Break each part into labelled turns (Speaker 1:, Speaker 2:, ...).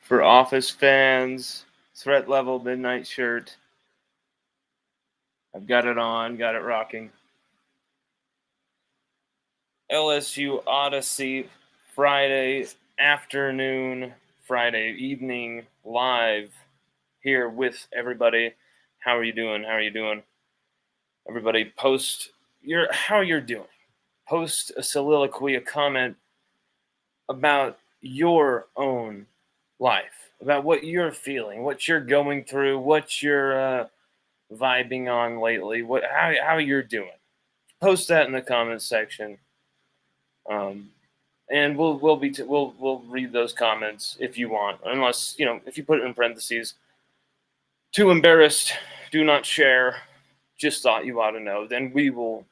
Speaker 1: For Office fans, threat level midnight shirt. I've got it on, got it rocking. LSU Odyssey, Friday afternoon, Friday evening, live here with everybody. How are you doing? How are you doing? Everybody post how you're doing. Post a soliloquy, a comment about your own life, about what you're feeling, what you're going through, what you're vibing on lately, how you're doing. Post that in the comments section, and we'll read those comments if you want, unless if you put it in parentheses. Too embarrassed, do not share. Just thought you ought to know. Then we will,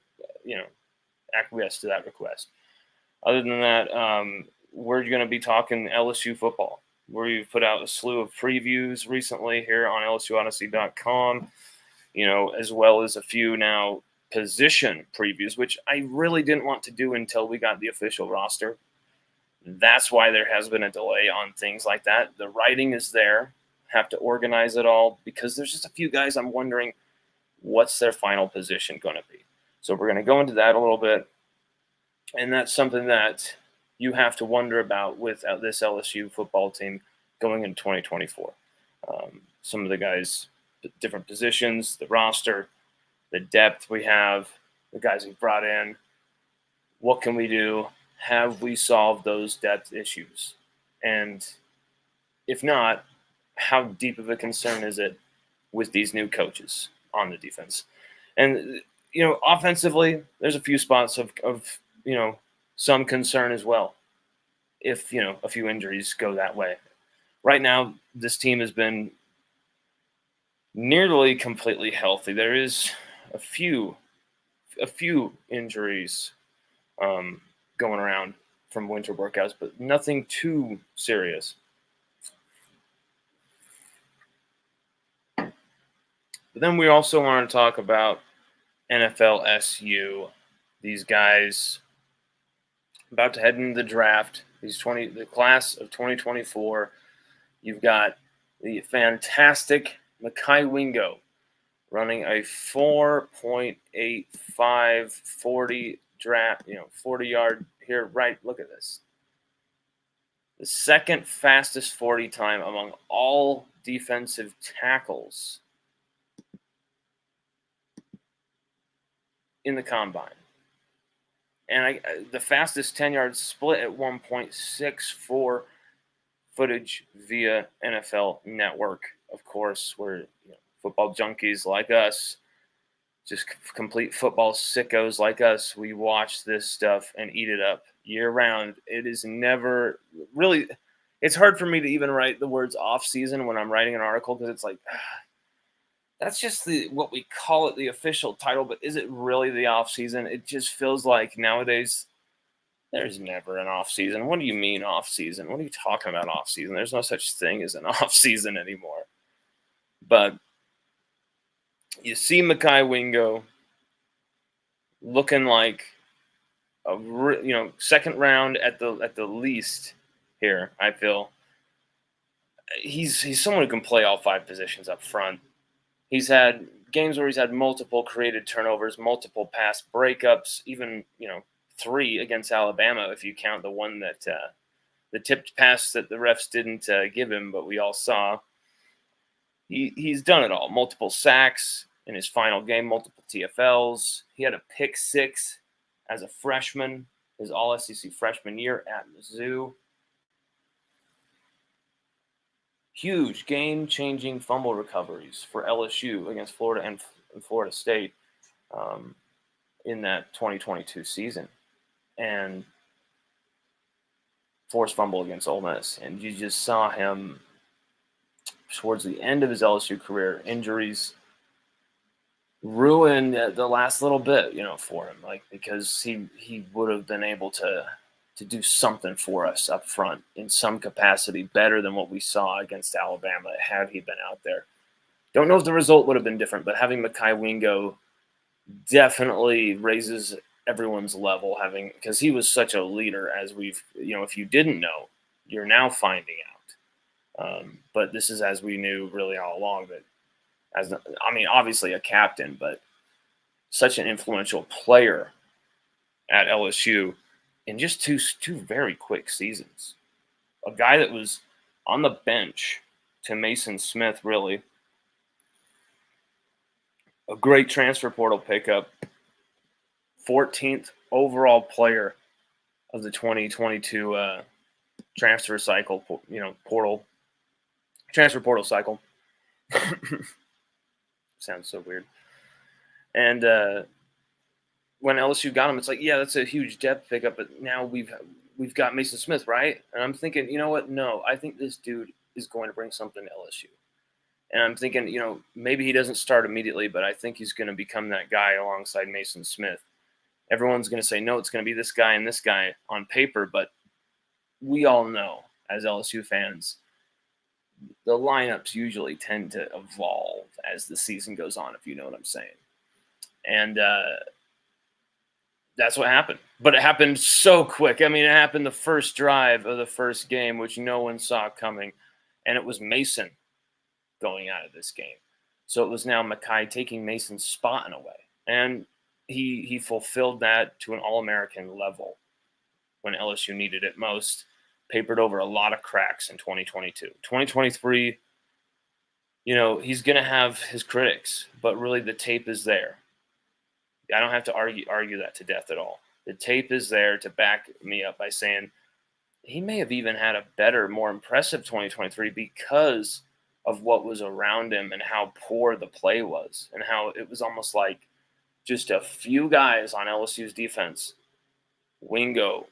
Speaker 1: acquiesce to that request. Other than that, we're going to be talking LSU football. We've put out a slew of previews recently here on LSUODYSSEY.com, as well as a few now position previews, which I really didn't want to do until we got the official roster. That's why there has been a delay on things like that. The writing is there. Have to organize it all because there's just a few guys I'm wondering what's their final position going to be. So we're going to go into that a little bit. And that's something that you have to wonder about with this LSU football team going into 2024. Some of the guys, different positions, the roster, the depth we have, the guys we've brought in. What can we do? Have we solved those depth issues? And if not, how deep of a concern is it with these new coaches on the defense? And, offensively, there's a few spots of some concern as well if, a few injuries go that way. Right now, this team has been nearly completely healthy. There is a few injuries going around from winter workouts, but nothing too serious. But then we also want to talk about NFL SU. These guys about to head into the draft. The class of 2024. You've got the fantastic Mekhi Wingo running a 4.85 40 draft, 40-yard here. Right, look at this. The second fastest 40 time among all defensive tackles in the combine. And the fastest 10-yard split at 1.64 footage via NFL Network. Of course, we're football junkies like us, just complete football sickos like us. We watch this stuff and eat it up year round. It is never really – it's hard for me to even write the words off-season when I'm writing an article because it's like – that's just what we call it, the official title, but is it really the off season? It just feels like nowadays there's never an off season. What do you mean off season? What are you talking about off season? There's no such thing as an off season anymore. But you see Mekhi Wingo looking like a second round at the least here. I feel he's someone who can play all five positions up front. He's had games where he's had multiple created turnovers, multiple pass breakups, even, 3 against Alabama, if you count the one that the tipped pass that the refs didn't give him, but we all saw. He's done it all. Multiple sacks in his final game, multiple TFLs. He had a pick 6 as a freshman, his all-SEC freshman year at Mizzou. Huge game-changing fumble recoveries for LSU against Florida and Florida State in that 2022 season. And forced fumble against Ole Miss. And you just saw him towards the end of his LSU career, injuries ruin the last little bit, for him, because he would have been able to do something for us up front in some capacity better than what we saw against Alabama had he been out there. Don't know if the result would have been different, but having Mekhi Wingo definitely raises everyone's level, because he was such a leader, as we've, if you didn't know, you're now finding out. But this is as we knew really all along that obviously a captain, but such an influential player at LSU in just two very quick seasons. A guy that was on the bench to Mason Smith, really. A great transfer portal pickup. 14th overall player of the 2022 transfer cycle, transfer portal cycle. Sounds so weird. And when LSU got him, it's like, yeah, that's a huge depth pickup, but now we've got Mason Smith, right? And I'm thinking, you know what? No, I think this dude is going to bring something to LSU. And I'm thinking, maybe he doesn't start immediately, but I think he's going to become that guy alongside Mason Smith. Everyone's going to say, no, it's going to be this guy and this guy on paper, but we all know as LSU fans, the lineups usually tend to evolve as the season goes on, if you know what I'm saying. And that's what happened. But it happened so quick. I mean, it happened the first drive of the first game, which no one saw coming. And it was Mason going out of this game. So it was now Mackay taking Mason's spot in a way. And he fulfilled that to an All-American level when LSU needed it most. Papered over a lot of cracks in 2022. 2023, he's going to have his critics, but really the tape is there. I don't have to argue that to death at all. The tape is there to back me up by saying he may have even had a better, more impressive 2023 because of what was around him and how poor the play was and how it was almost like just a few guys on LSU's defense, Wingo,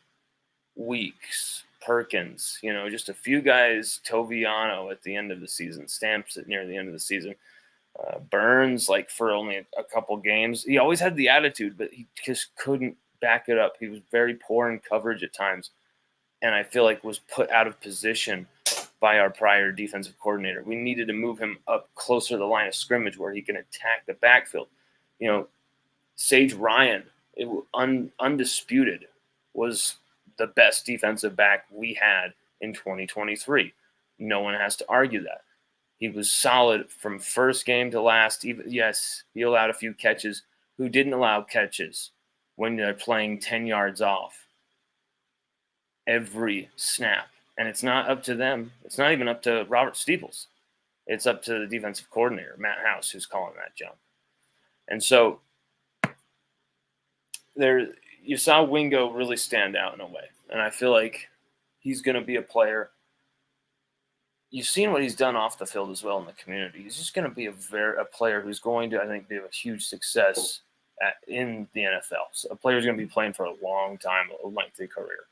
Speaker 1: Weeks, Perkins, just a few guys, Toviano at the end of the season, Stamps at near the end of the season, Burns, like for only a couple games. He always had the attitude, but he just couldn't back it up. He was very poor in coverage at times, and I feel like was put out of position by our prior defensive coordinator. We needed to move him up closer to the line of scrimmage where he can attack the backfield. Sage Ryan, undisputed, was the best defensive back we had in 2023. No one has to argue that. He was solid from first game to last. Yes, he allowed a few catches. Who didn't allow catches when they're playing 10 yards off? Every snap. And it's not up to them. It's not even up to Robert Steeples. It's up to the defensive coordinator, Matt House, who's calling that jump. And so you saw Wingo really stand out in a way. And I feel like he's going to be a player. You've seen what he's done off the field as well in the community. He's just going to be a player who's going to, I think, be a huge success in the NFL. So a player who's going to be playing for a long time, a lengthy career.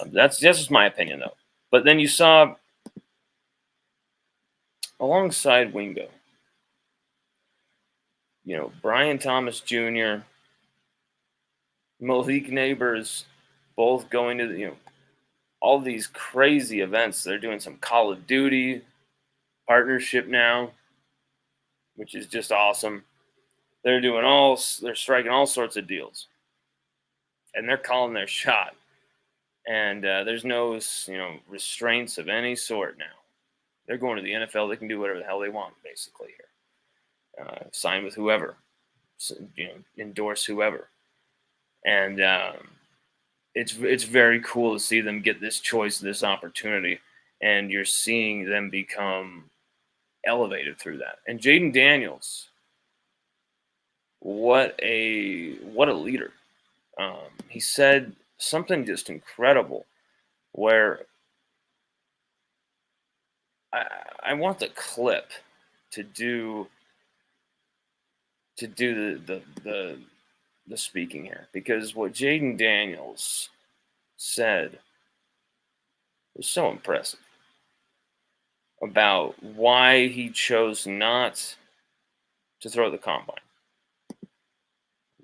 Speaker 1: That's just my opinion, though. But then you saw, alongside Wingo, Brian Thomas Jr., Malik Neighbors, both going to all these crazy events. They're doing some Call of Duty partnership now, which is just awesome. They're striking all sorts of deals, and they're calling their shot. And there's no, restraints of any sort now. They're going to the NFL. They can do whatever the hell they want, basically here. Sign with whoever, endorse whoever. And it's very cool to see them get this choice, this opportunity, and you're seeing them become elevated through that. And Jaden Daniels, what a leader. He said something just incredible where I want the clip to do the speaking here, because what Jaden Daniels said was so impressive about why he chose not to throw the combine,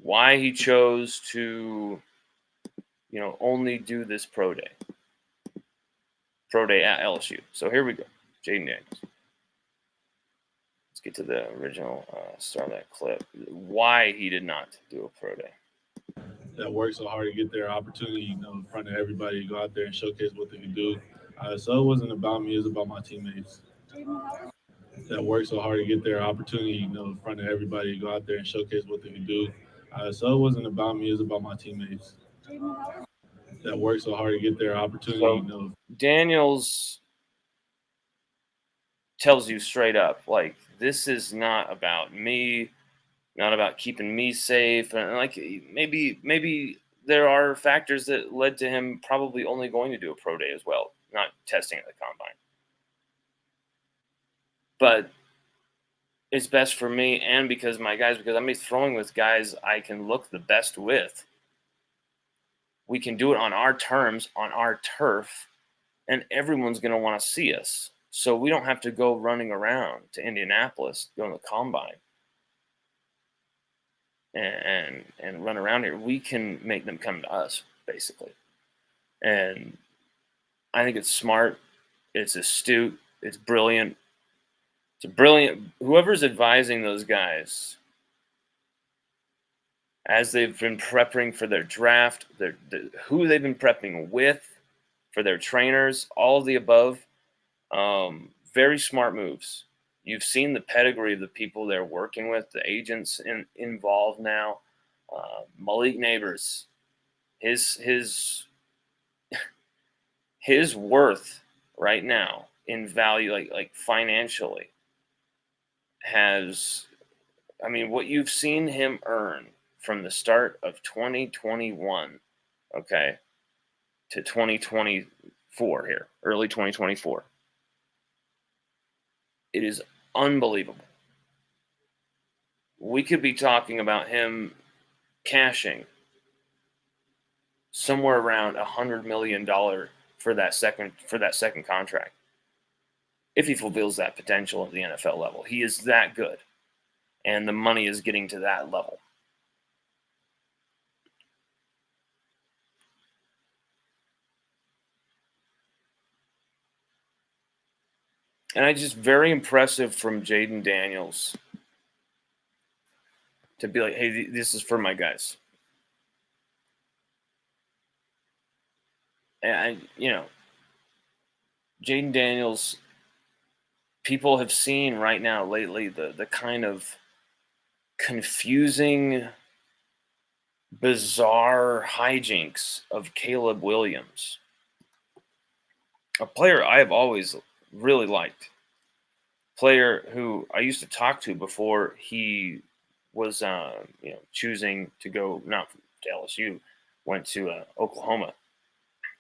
Speaker 1: why he chose to only do this pro day at LSU. So here we go, Jaden Daniels. Let's get to the original start of that clip. Why he did not do a pro day.
Speaker 2: That worked so hard to get their opportunity, in front of everybody, to go out there and showcase what they can do. So it wasn't about me; it was about my teammates that worked so hard to get their opportunity, in front of everybody, to go out there and showcase what they can do. So it wasn't about me; it was about my teammates that worked so hard to get their opportunity.
Speaker 1: So Daniels tells you straight up, like, this is not about me, not about keeping me safe, and like maybe there are factors that led to him probably only going to do a pro day as well, not testing at the combine. But it's best for me and because I'm going to be throwing with guys I can look the best with. We can do it on our terms, on our turf, and everyone's going to want to see us. So we don't have to go running around to Indianapolis, going to the combine, and run around here. We can make them come to us, basically. And I think it's smart. It's astute. It's brilliant. It's a brilliant. Whoever's advising those guys as they've been prepping for their draft, who they've been prepping with, for their trainers, all of the above. Very smart moves. You've seen the pedigree of the people they're working with, the agents involved now. Malik Neighbors, his worth right now in value, like financially, has, I mean, what you've seen him earn from the start of 2021, okay, to 2024 here, early 2024. It is unbelievable. We could be talking about him cashing somewhere around $100 million for that second contract if he fulfills that potential at the NFL level. He is that good, and the money is getting to that level. And I just, very impressive from Jaden Daniels to be like, hey, this is for my guys. And, Jaden Daniels, people have seen right now lately the kind of confusing, bizarre hijinks of Caleb Williams, a player I have always really liked, player who I used to talk to before he was, choosing to go, not to LSU, went to Oklahoma,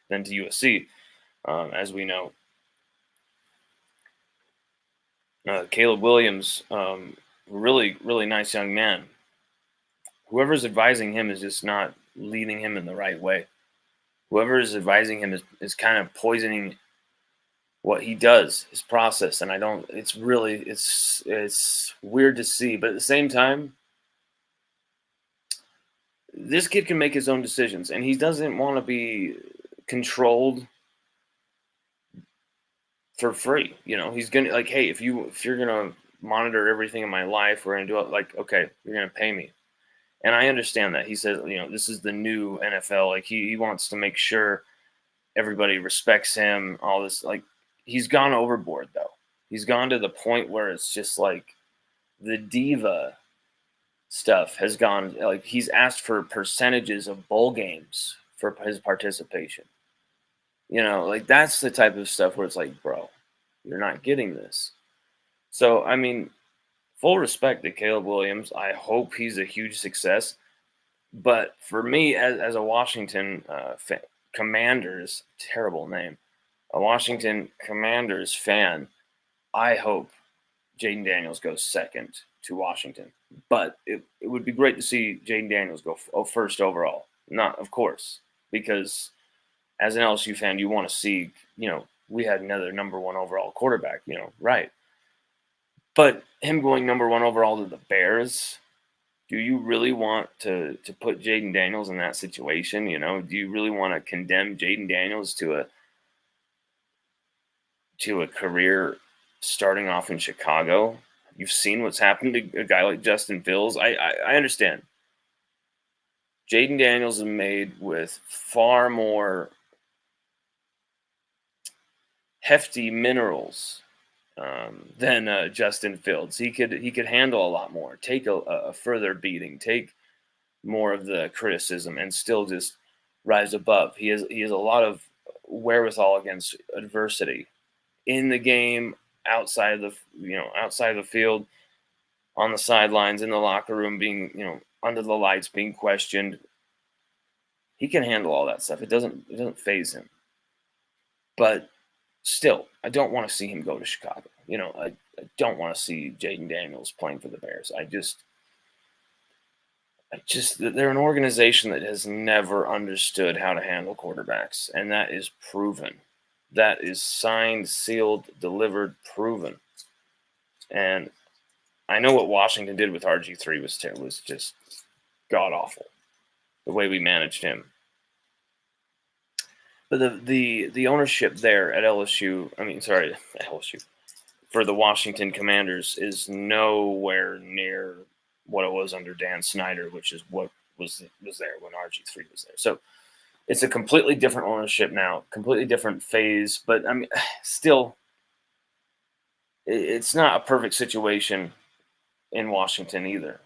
Speaker 1: then to USC, as we know. Caleb Williams, really, really nice young man. Whoever's advising him is just not leading him in the right way. Whoever is advising him is kind of poisoning what he does, his process. And it's weird to see. But at the same time, this kid can make his own decisions, and he doesn't want to be controlled for free. He's gonna, like, hey, if you're gonna monitor everything in my life, we're gonna do it. Like, okay, you're gonna pay me. And I understand that. He says, this is the new NFL. Like, he wants to make sure everybody respects him, all this. Like, he's gone overboard, though. He's gone to the point where it's just like the diva stuff has gone. Like, he's asked for percentages of bowl games for his participation. Like, that's the type of stuff where it's like, bro, you're not getting this. So, I mean, full respect to Caleb Williams. I hope he's a huge success. But for me, as a Washington Commanders, terrible name, a Washington Commanders fan, I hope Jaden Daniels goes second to Washington. But it would be great to see Jaden Daniels go first overall. Not, of course, because as an LSU fan, you want to see, we had another number one overall quarterback, right. But him going number one overall to the Bears, do you really want to put Jaden Daniels in that situation? Do you really want to condemn Jaden Daniels to a career starting off in Chicago? You've seen what's happened to a guy like Justin Fields. I understand. Jaden Daniels is made with far more hefty minerals than Justin Fields. He could handle a lot more, take a further beating, take more of the criticism, and still just rise above. He has a lot of wherewithal against adversity in the game, outside of the field, on the sidelines, in the locker room, being under the lights, being questioned. He can handle all that stuff. It doesn't faze him. But still, I don't want to see him go to Chicago. I don't want to see Jaden Daniels playing for the Bears. They're an organization that has never understood how to handle quarterbacks, and that is proven. That is signed, sealed, delivered, proven. And I know what Washington did with RG3 was just god awful. The way we managed him. But the ownership there at LSU, for the Washington Commanders is nowhere near what it was under Dan Snyder, which is what was there when RG3 was there. So it's a completely different ownership now, completely different phase. But I mean, still, it's not a perfect situation in Washington either,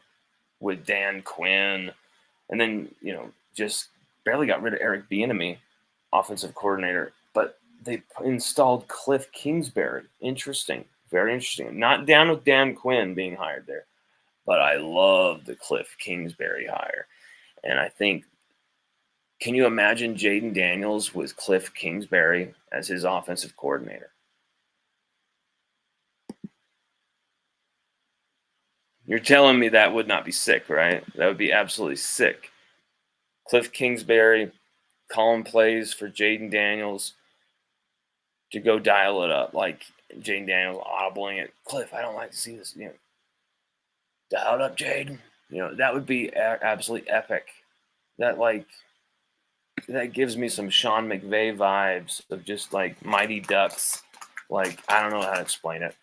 Speaker 1: with Dan Quinn, and then just barely got rid of Eric Bieniemy, offensive coordinator, but they installed Cliff Kingsbury. Interesting, very interesting. Not down with Dan Quinn being hired there, but I love the Cliff Kingsbury hire. And I think, can you imagine Jaden Daniels with Cliff Kingsbury as his offensive coordinator? You're telling me that would not be sick, right? That would be absolutely sick. Cliff Kingsbury calling plays for Jaden Daniels to go dial it up, like Jaden Daniels audibling it. Cliff, I don't like to see this. Dial it up, Jaden. That would be absolutely epic. That gives me some Sean McVay vibes of just like Mighty Ducks. Like, I don't know how to explain it.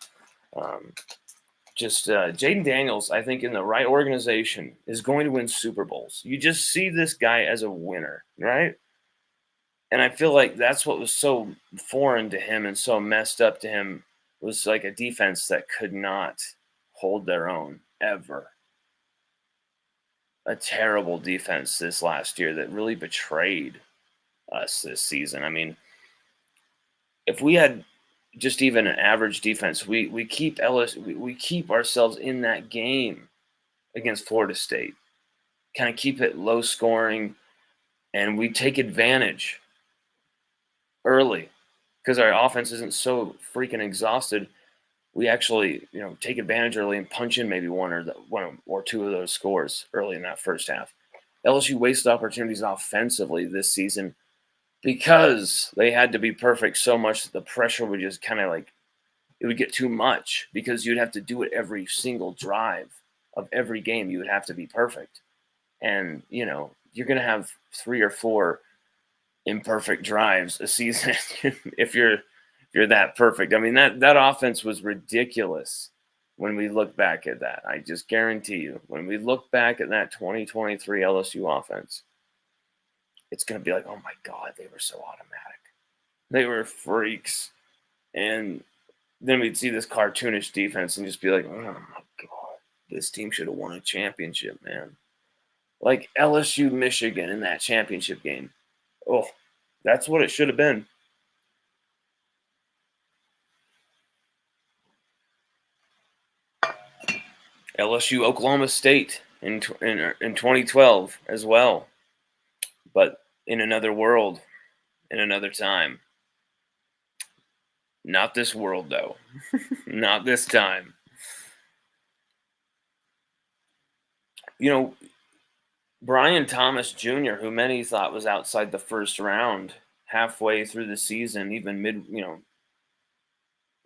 Speaker 1: Jaden Daniels, I think, in the right organization is going to win Super Bowls. You just see this guy as a winner, right? And I feel like that's what was so foreign to him and so messed up to him, was like a defense that could not hold their own ever. A terrible defense this last year that really betrayed us this season. I mean, if we had just even an average defense, we keep we keep ourselves in that game against Florida State, kind of keep it low scoring, and we take advantage early because our offense isn't so freaking exhausted. We actually, take advantage early and punch in maybe one or two of those scores early in that first half. LSU wasted opportunities offensively this season because they had to be perfect so much that the pressure would just kind of it would get too much, because you'd have to do it every single drive of every game. You would have to be perfect. And, you're going to have 3 or 4 imperfect drives a season if you're that perfect. I mean, that offense was ridiculous when we look back at that. I just guarantee you, when we look back at that 2023 LSU offense, it's going to be like, oh my God, they were so automatic. They were freaks. And then we'd see this cartoonish defense and just be like, oh my God, this team should have won a championship, man. Like LSU Michigan in that championship game. Oh, that's what it should have been. LSU Oklahoma State in 2012 as well, but in another world, in another time. Not this world, though. Not this time. Brian Thomas Jr., who many thought was outside the first round, halfway through the season, even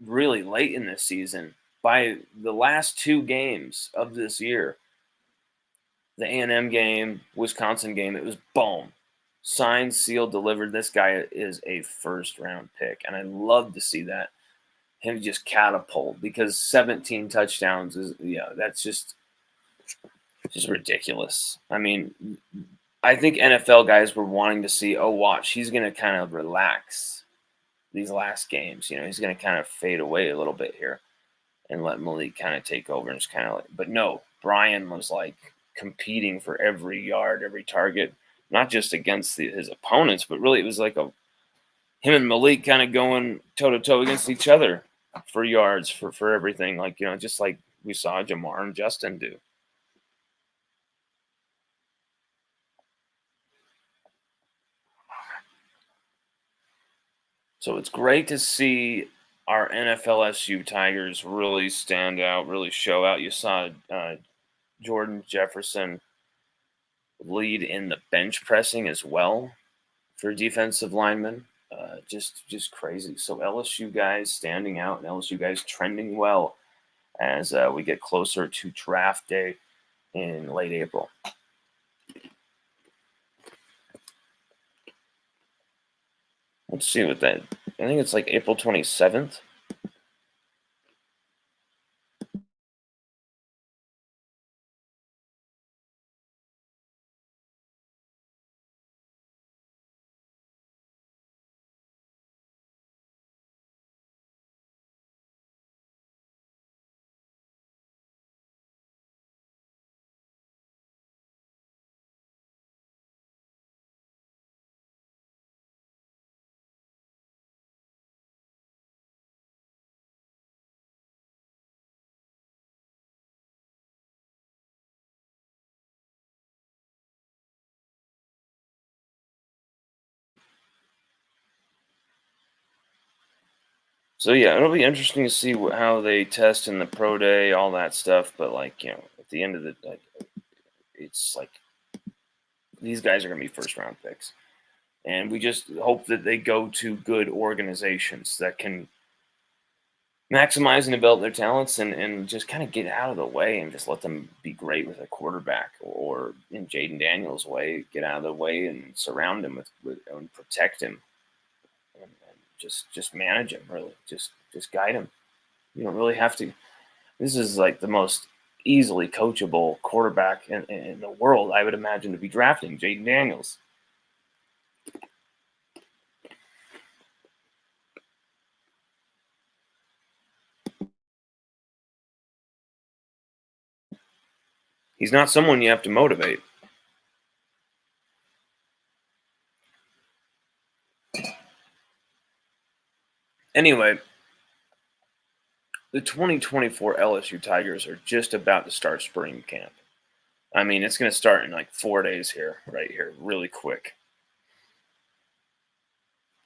Speaker 1: really late in this season, by the last 2 games of this year, the A&M game, Wisconsin game, it was boom. Signed, sealed, delivered. This guy is a first-round pick, and I love to see that. Him just catapult, because 17 touchdowns is, that's just ridiculous. I mean, I think NFL guys were wanting to see, watch, he's going to kind of relax. these last games. He's going to kind of fade away a little bit here and let Malik kind of take over and just kind of but no, Brian was like competing for every yard, every target, not just against his opponents, but really it was like him and Malik kind of going toe to toe against each other for yards, for everything. Like, just like we saw Jamar and Justin do. So it's great to see our NFLSU Tigers really stand out, really show out. You saw Jordan Jefferson lead in the bench pressing as well for defensive linemen. Just crazy. So LSU guys standing out and LSU guys trending well as we get closer to draft day in late April. Let's see what that. I think it's like April 27th. So yeah, it'll be interesting to see how they test in the pro day, all that stuff. But like, at the end of the day, it's like these guys are going to be first round picks, and we just hope that they go to good organizations that can maximize and develop their talents and just kind of get out of the way and just let them be great with a quarterback, or in Jaden Daniels' way, get out of the way and surround him with and protect him. And just manage him, really. Just guide him. You don't really have to. This is like the most easily coachable quarterback in the world, I would imagine, to be drafting, Jaden Daniels. He's not someone you have to motivate. Anyway, the 2024 LSU Tigers are just about to start spring camp. I mean, it's going to start in like 4 days here, right here, really quick.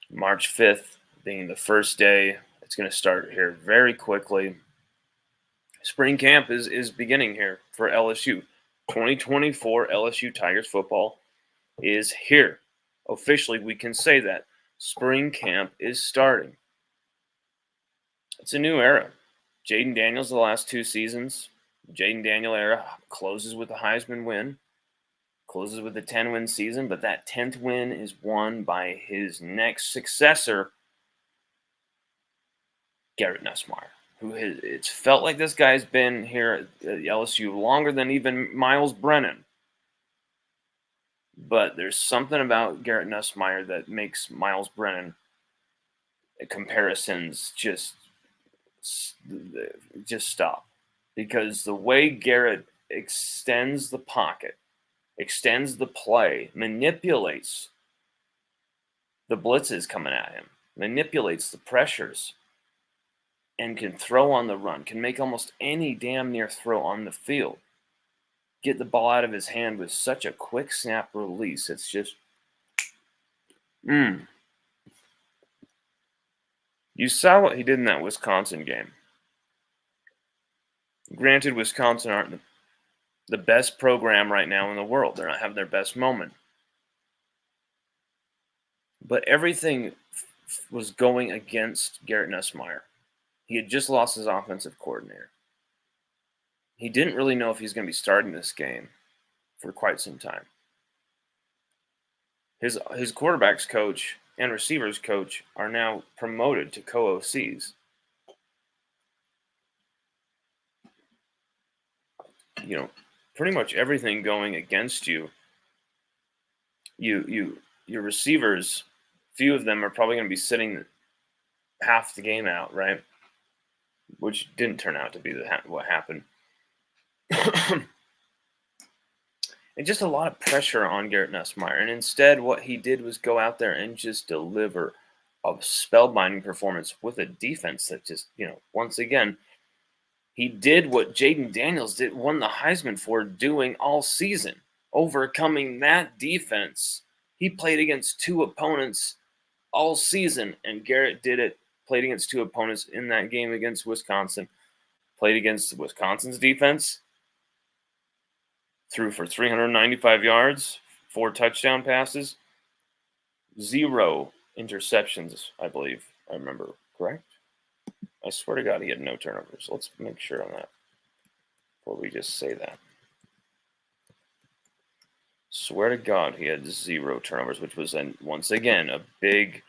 Speaker 1: March 5th being the first day. It's going to start here very quickly. Spring camp is beginning here for LSU. 2024 LSU Tigers football is here. Officially, we can say that. Spring camp is starting. It's a new era. Jaden Daniels, the last 2 seasons, Jaden Daniel era closes with a Heisman win, closes with a 10-win season, but that 10th win is won by his next successor, Garrett Nussmeier, who it's felt like this guy's been here at LSU longer than even Miles Brennan. But there's something about Garrett Nussmeier that makes Miles Brennan comparisons just stop. Because the way Garrett extends the pocket, extends the play, manipulates the blitzes coming at him, manipulates the pressures, and can throw on the run, can make almost any damn near throw on the field. Get the ball out of his hand with such a quick snap release. It's just, You saw what he did in that Wisconsin game. Granted, Wisconsin aren't the best program right now in the world. They're not having their best moment. But everything was going against Garrett Nussmeier. He had just lost his offensive coordinator. He didn't really know if he's going to be starting this game for quite some time. His quarterbacks coach and receivers coach are now promoted to co-OCs. Pretty much everything going against you. Your receivers, few of them are probably going to be sitting half the game out, right? Which didn't turn out to be what happened. And just a lot of pressure on Garrett Nussmeier. And instead, what he did was go out there and just deliver a spellbinding performance with a defense that just, once again, he did what Jaden Daniels won the Heisman for doing all season, overcoming that defense. He played against 2 opponents all season, and Garrett did it, played against 2 opponents in that game against Wisconsin, played against Wisconsin's defense, threw for 395 yards, 4 touchdown passes, 0 interceptions, I believe. I remember, correct? I swear to God he had no turnovers. Let's make sure on that before we just say that. Swear to God he had 0 turnovers, which was, once again, a big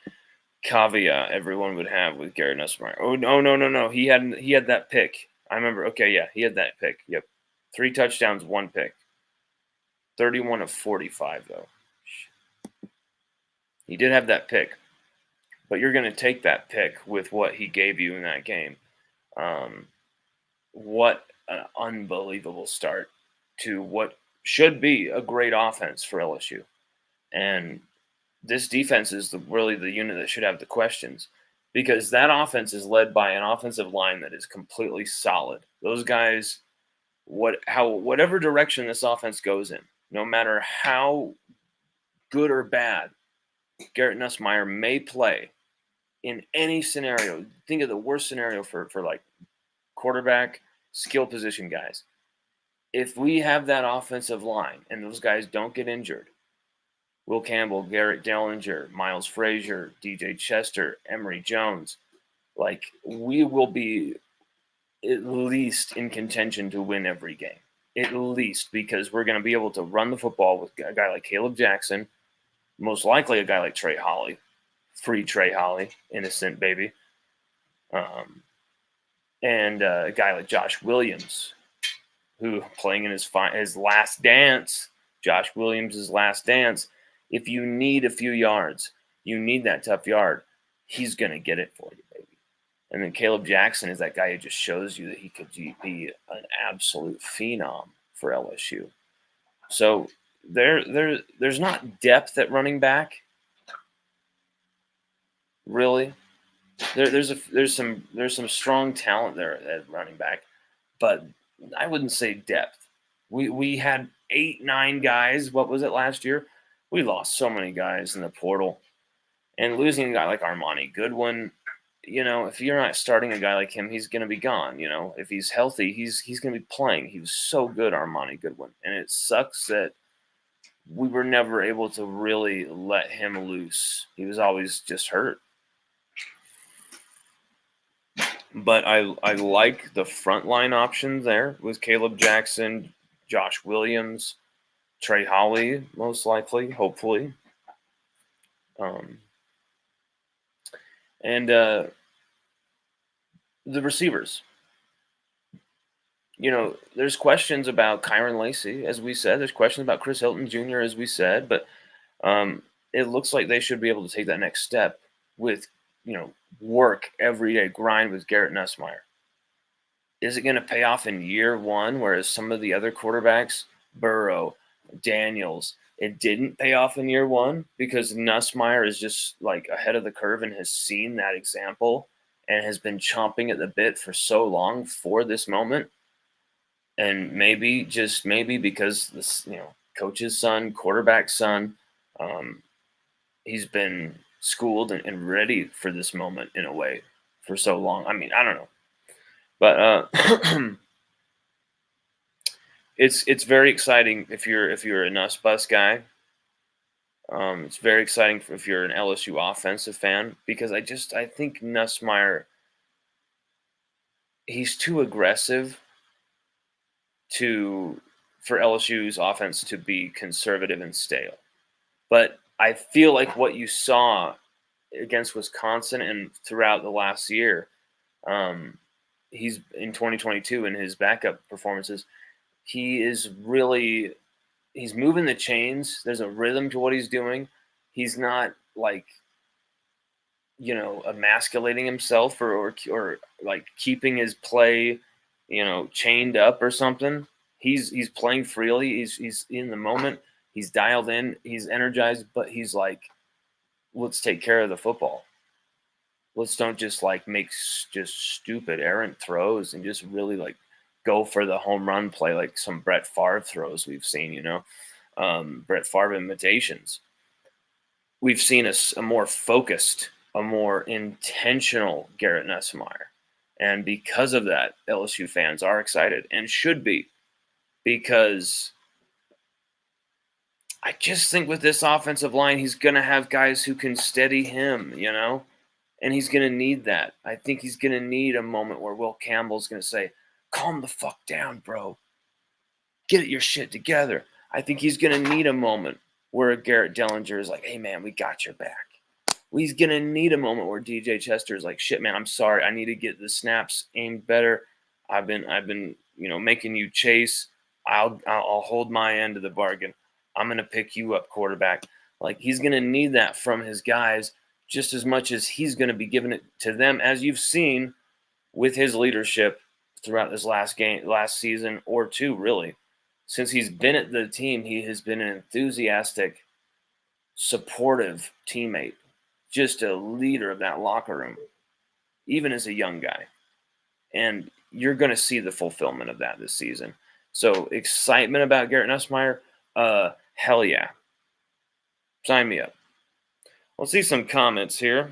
Speaker 1: caveat everyone would have with Garrett Nussmeier. Oh, no. He had that pick. I remember. Okay, yeah, he had that pick. Yep. 3 touchdowns, 1 pick. 31 of 45, though. He did have that pick. But you're going to take that pick with what he gave you in that game. What an unbelievable start to what should be a great offense for LSU. And this defense is really the unit that should have the questions, because that offense is led by an offensive line that is completely solid. Those guys, whatever direction this offense goes in, no matter how good or bad Garrett Nussmeier may play in any scenario, think of the worst scenario for like quarterback, skill position guys. If we have that offensive line and those guys don't get injured, Will Campbell, Garrett Dellinger, Miles Frazier, DJ Chester, Emory Jones, like, we will be at least in contention to win every game. At least, because we're going to be able to run the football with a guy like Caleb Jackson, most likely a guy like Trey Holly, free Trey Holly, innocent baby, and a guy like Josh Williams, who playing in his last dance, Josh Williams' last dance. If you need a few yards, you need that tough yard, he's going to get it for you, baby. And then Caleb Jackson is that guy who just shows you that he could be an absolute phenom for LSU. So there's not depth at running back, really. There's some strong talent there at running back, but I wouldn't say depth. We had 8, 9 guys. What was it last year? We lost so many guys in the portal, and losing a guy like Armani Goodwin, if you're not starting a guy like him, he's going to be gone. If he's healthy, he's going to be playing. He was so good, Armani Goodwin, and it sucks that we were never able to really let him loose. He was always just hurt. But I like the frontline options there with Caleb Jackson, Josh Williams, Trey Holly, most likely, hopefully. And the receivers. There's questions about Kyron Lacey, as we said. There's questions about Chris Hilton Jr., as we said. But it looks like they should be able to take that next step with, work every day, grind with Garrett Nussmeier. Is it going to pay off in year 1, whereas some of the other quarterbacks, Burrow, Daniels, it didn't pay off in year 1 because Nussmeier is just like ahead of the curve and has seen that example and has been chomping at the bit for so long for this moment? And maybe, just maybe, because this, coach's son, quarterback's son, he's been schooled and ready for this moment in a way for so long. I mean, I don't know, but it's very exciting if you're a Nuss Bus guy. It's very exciting if you're an LSU offensive fan, because I think Nussmeier, he's too aggressive for LSU's offense to be conservative and stale. But I feel like what you saw against Wisconsin and throughout the last year, he's in 2022 in his backup performances, he's moving the chains. There's a rhythm to what he's doing. He's not like emasculating himself or like keeping his play, chained up or something. He's playing freely. He's in the moment. He's dialed in. He's energized, but he's like, let's take care of the football. Let's don't just like make just stupid errant throws and just really like go for the home run play like some Brett Favre throws we've seen, Brett Favre imitations. We've seen a more focused, a more intentional Garrett Nussmeier. And because of that, LSU fans are excited and should be, because I just think with this offensive line, he's going to have guys who can steady him, and he's going to need that. I think he's going to need a moment where Will Campbell's going to say, calm the fuck down, bro. Get your shit together. I think he's going to need a moment where Garrett Dellinger is like, hey, man, we got your back. He's going to need a moment where DJ Chester is like, shit, man, I'm sorry. I need to get the snaps aimed better. I've been making you chase. I'll hold my end of the bargain. I'm going to pick you up, quarterback. Like, he's going to need that from his guys just as much as he's going to be giving it to them, as you've seen with his leadership throughout this last season or two, really. Since he's been at the team, he has been an enthusiastic, supportive teammate, just a leader of that locker room, even as a young guy. And you're going to see the fulfillment of that this season. So excitement about Garrett Nussmeier, hell yeah. Sign me up. Let's see some comments here.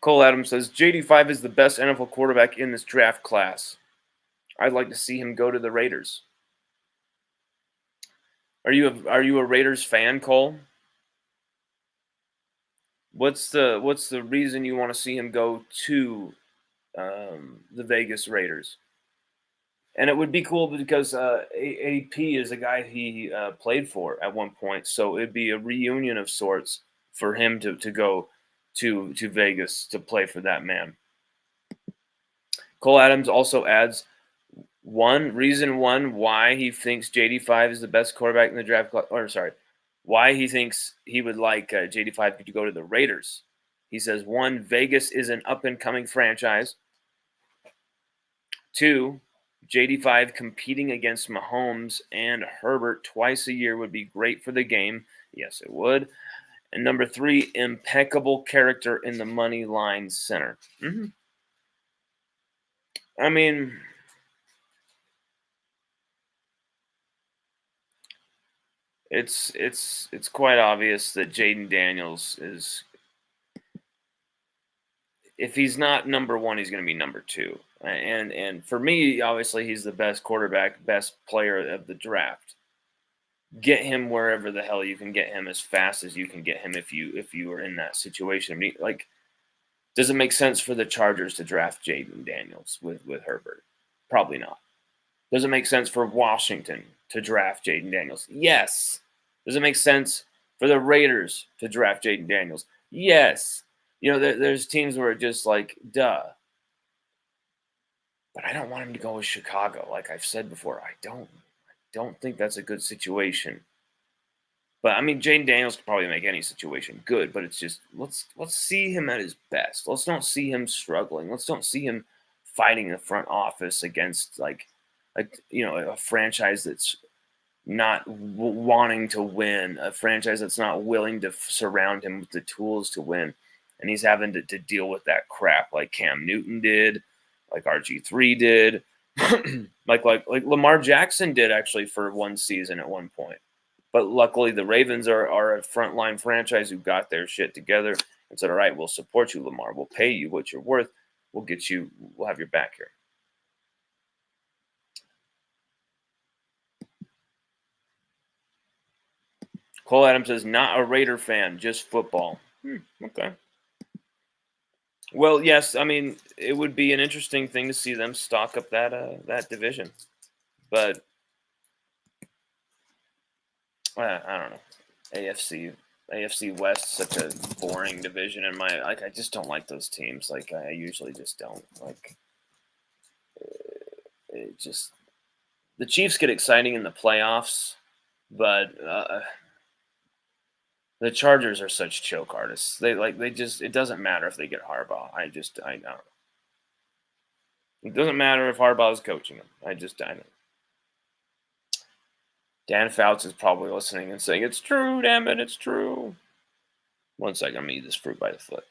Speaker 1: Cole Adams says, JD5 is the best NFL quarterback in this draft class. I'd like to see him go to the Raiders. Are you a Raiders fan, Cole? What's the reason you want to see him go to the Vegas Raiders? And it would be cool because AP is a guy he played for at one point, so it'd be a reunion of sorts for him to go to Vegas to play for that man. Cole Adams also adds reason why he thinks JD5 is the best quarterback in the draft class. Or sorry, why he thinks he would like JD5 to go to the Raiders. He says, 1, Vegas is an up-and-coming franchise. 2, JD5 competing against Mahomes and Herbert twice a year would be great for the game. Yes, it would. And number 3, impeccable character in the money line center. I mean, it's quite obvious that Jaden Daniels is, if he's not number 1, he's going to be number 2. And for me, obviously, he's the best quarterback, best player of the draft. Get him wherever the hell you can get him, as fast as you can get him if you are in that situation. I mean, like, does it make sense for the Chargers to draft Jaden Daniels with Herbert? Probably not. Does it make sense for Washington to draft Jaden Daniels? Yes. Does it make sense for the Raiders to draft Jaden Daniels? Yes. There's teams where it's just like, duh. But I don't want him to go with Chicago. Like I've said before, I don't think that's a good situation. But I mean, Jaden Daniels can probably make any situation good. But it's just let's see him at his best. Let's don't see him struggling. Let's don't see him fighting the front office against like a franchise that's not wanting to win, a franchise that's not willing to surround him with the tools to win, and he's having to deal with that crap like Cam Newton did, like RG3 did, like Lamar Jackson did actually for one season at one point. But luckily the Ravens are a frontline franchise who got their shit together and said, all right, we'll support you, Lamar. We'll pay you what you're worth. We'll have your back here. Cole Adams says, not a Raider fan, just football. Okay. Well, yes, I mean, it would be an interesting thing to see them stock up that division. But I don't know. AFC West, such a boring division in my I just don't like those teams. I usually just don't like. It just the Chiefs get exciting in the playoffs, but the Chargers are such choke artists. They just it doesn't matter if they get Harbaugh. I know. It doesn't matter if Harbaugh is coaching them. I know. Dan Fouts is probably listening and saying, "It's true, damn it, it's true." One second, I'm gonna eat this fruit by the foot.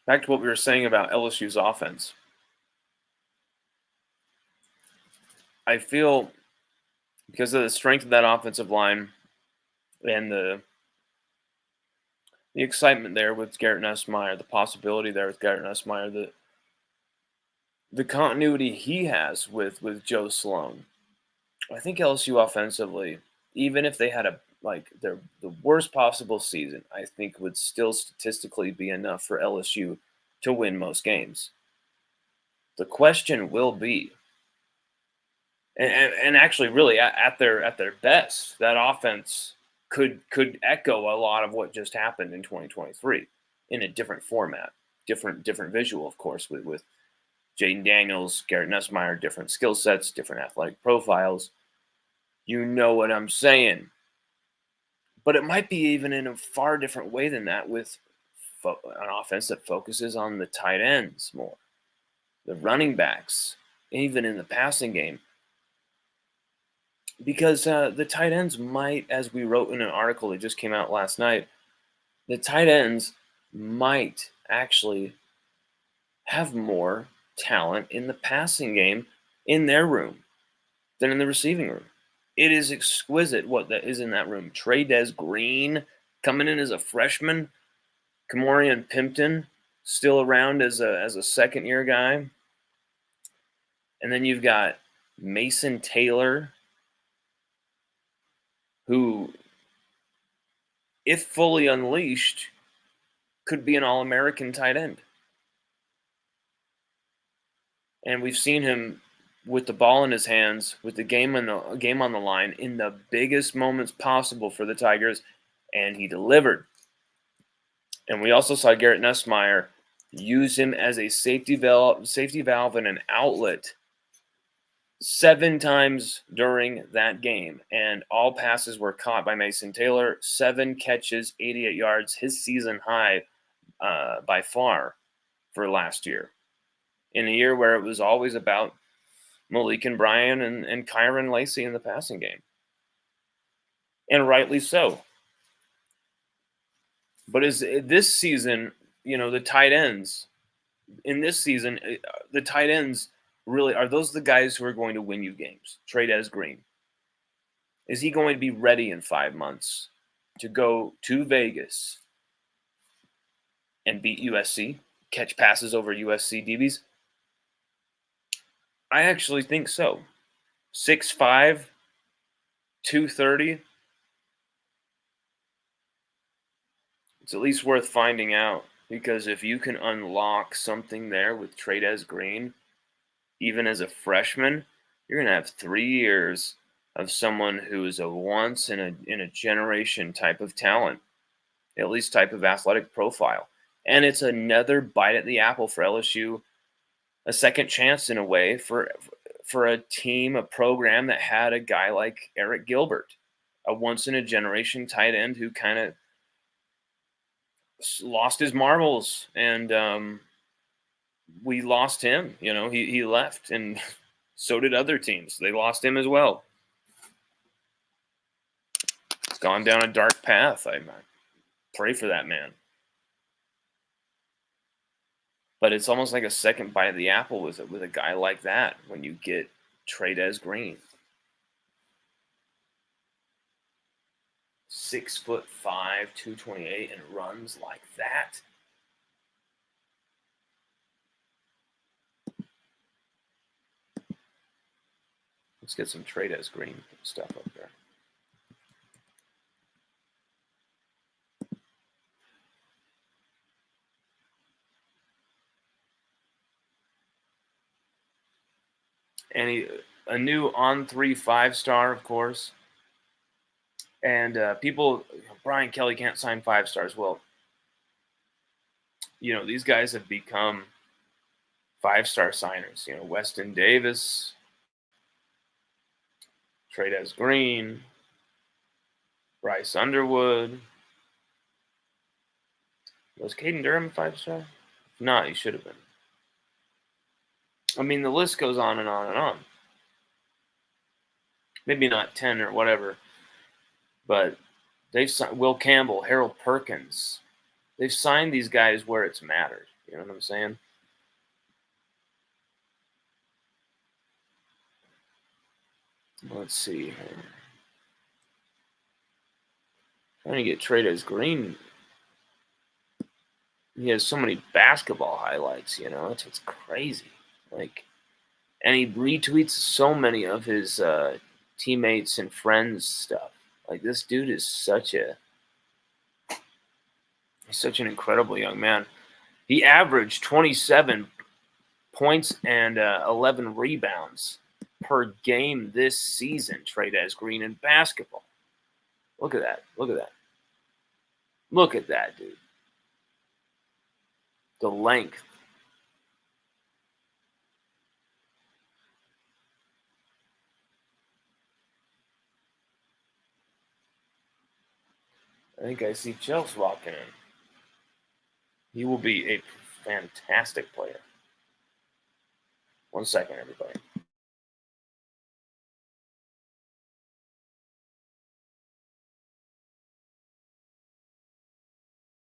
Speaker 1: Back to what we were saying about LSU's offense. I feel because of the strength of that offensive line and the excitement there with Garrett Nussmeier, the possibility there with Garrett Nussmeier, the continuity he has with Joe Sloan. I think LSU offensively, even if they had the worst possible season, I think would still statistically be enough for LSU to win most games. The question will be, and actually really at their best, that offense could echo a lot of what just happened in 2023 in a different format, different visual, of course, with Jaden Daniels, Garrett Nussmeier, different skill sets, different athletic profiles. You know what I'm saying. But it might be even in a far different way than that, with an offense that focuses on the tight ends more, the running backs, even in the passing game. Because the tight ends might, as we wrote in an article that just came out last night, the tight ends might actually have more talent in the passing game in their room than in the receiving room. It is exquisite what that is in that room. Trey Green coming in as a freshman, Kamorian Pimpton still around as a second-year guy, and then you've got Mason Taylor, who, if fully unleashed, could be an All-American tight end. And we've seen him with the ball in his hands, with the game on the line, in the biggest moments possible for the Tigers, and he delivered. And we also saw Garrett Nussmeier use him as a safety valve and an outlet 7 times during that game, and all passes were caught by Mason Taylor. 7 catches, 88 yards, his season high by far for last year. In a year where it was always about Malik and Bryan and Kyron Lacey in the passing game. And rightly so. But this season, the tight ends, in this season, the tight ends really, are those the guys who are going to win you games? Trey Green. Is he going to be ready in 5 months to go to Vegas and beat USC, catch passes over USC DBs? I actually think so. 6'5", 230. It's at least worth finding out, because if you can unlock something there with Trey Green, even as a freshman, you're going to have 3 years of someone who is a once in a generation type of talent, at least type of athletic profile. And it's another bite at the apple for LSU, a second chance in a way for a team, a program that had a guy like Eric Gilbert, a once in a generation tight end who kind of lost his marbles, and we lost him. He left, and so did other teams. They lost him as well. He's gone down a dark path. I pray for that man. But it's almost like a second bite of the apple with a guy like that when you get Trey Green. 6'5", 228, and runs like that. Let's get some Trey Green stuff up there. And a new on-3 5-star, of course. And people, Brian Kelly can't sign 5-stars. Well, these guys have become 5-star signers. Weston Davis, Trades Green, Bryce Underwood. Was Caden Durham a 5-star? No, he should have been. I mean, the list goes on and on and on. Maybe not 10 or whatever, but they've signed Will Campbell, Harold Perkins. They've signed these guys where it's mattered. You know what I'm saying? Let's see here. Trying to get Trades Green. He has so many basketball highlights, it's crazy. And he retweets so many of his teammates and friends stuff. This dude is such an incredible young man. He averaged 27 points and 11 rebounds per game this season, Trades Green, in basketball. Look at that. Look at that. Look at that, dude. The length. I think I see Chelsea walking in. He will be a fantastic player. 1 second, everybody.